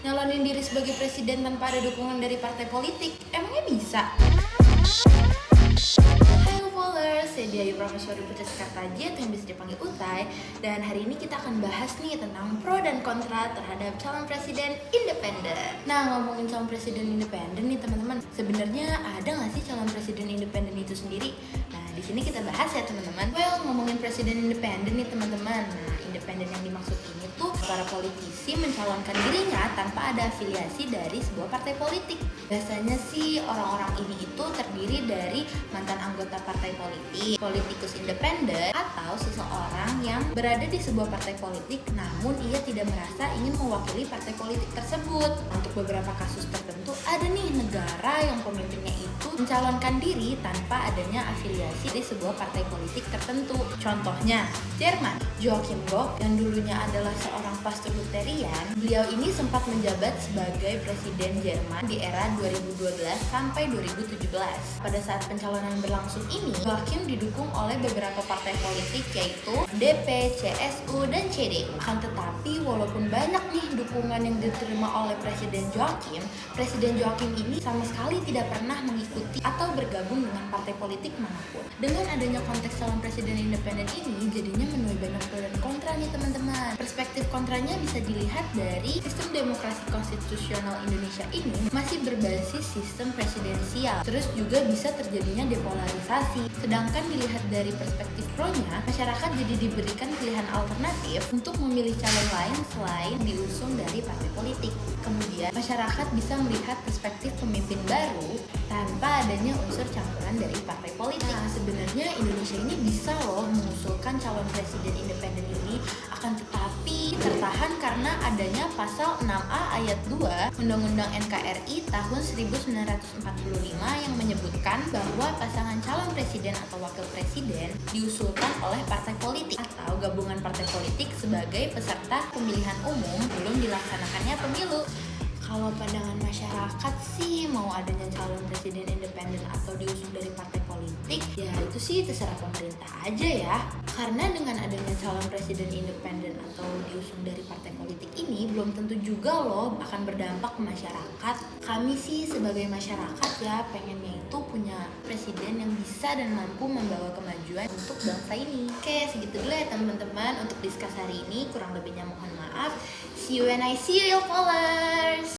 nyalonin diri sebagai presiden tanpa ada dukungan dari partai politik? Emangnya bisa? Hai followers, saya Diayu Prameswari Putri Sekartaji atau yang bisa dipanggil Utai. Dan hari ini kita akan bahas nih tentang pro dan kontra terhadap calon presiden independen. Nah, ngomongin calon presiden independen nih teman-teman, sebenarnya ada nggak sih calon presiden independen itu sendiri? Nah, di sini kita bahas ya teman-teman. Well, ngomongin presiden independen nih teman-teman. Nah, independen yang dimaksud ini tuh para politisi mencalonkan dirinya tanpa ada afiliasi dari sebuah partai politik. Biasanya sih orang-orang ini itu terdiri dari mantan anggota partai politik, politikus independen, atau seseorang yang berada di sebuah partai politik namun ia tidak merasa ingin mewakili partai politik tersebut. Untuk beberapa kasus tertentu ada nih negara yang pemimpinnya itu mencalonkan diri tanpa adanya afiliasi di sebuah partai politik tertentu. Contohnya, Jerman. Joachim Gauck yang dulunya adalah seorang pastor Lutherian, beliau ini sempat menjabat sebagai presiden Jerman di era 2012 sampai 2017. Pada saat pencalonan berlangsung ini, Joachim didukung oleh beberapa partai politik yaitu DP, CSU, dan CDU. Akan tetapi walaupun banyak nih dukungan yang diterima oleh Presiden Joachim ini sama sekali tidak pernah mengikuti atau bergabung dengan partai politik manapun. Dengan adanya konteks calon presiden independen ini, jadinya menuai banyak pro dan kontra nih teman-teman. Perspektif kontranya bisa dilihat dari sistem demokrasi konstitusional Indonesia ini masih berbasis sistem presidensial, terus juga bisa terjadinya depolarisasi. Sedangkan dilihat dari perspektif pro-nya, masyarakat jadi diberikan pilihan alternatif untuk memilih calon lain selain diusung dari partai politik. Kemudian masyarakat bisa melihat perspektif pemimpin baru tanpa adanya unsur campuran dari partai politik. Nah, sebenarnya Indonesia ini bisa loh mengusulkan calon presiden independen ini, akan tetapi tertahan karena adanya pasal 6A ayat 2 Undang-Undang NKRI tahun 1945 yang menyebutkan bahwa pasangan calon presiden atau wakil presiden diusulkan oleh partai politik atau gabungan partai politik sebagai peserta pemilihan umum belum dilaksanakannya pemilu. Kalau pandangan masyarakat sih mau adanya calon presiden independen atau diusung dari partai politik, ya itu sih terserah pemerintah aja ya. Karena dengan adanya calon presiden independen atau diusung dari partai politik ini belum tentu juga loh akan berdampak ke masyarakat. Kami sih sebagai masyarakat ya pengennya itu punya presiden yang bisa dan mampu membawa kemajuan untuk bangsa ini. Oke, segitu dulu ya teman-teman untuk diskus hari ini. Kurang lebihnya mohon maaf. See you when I see you, followers.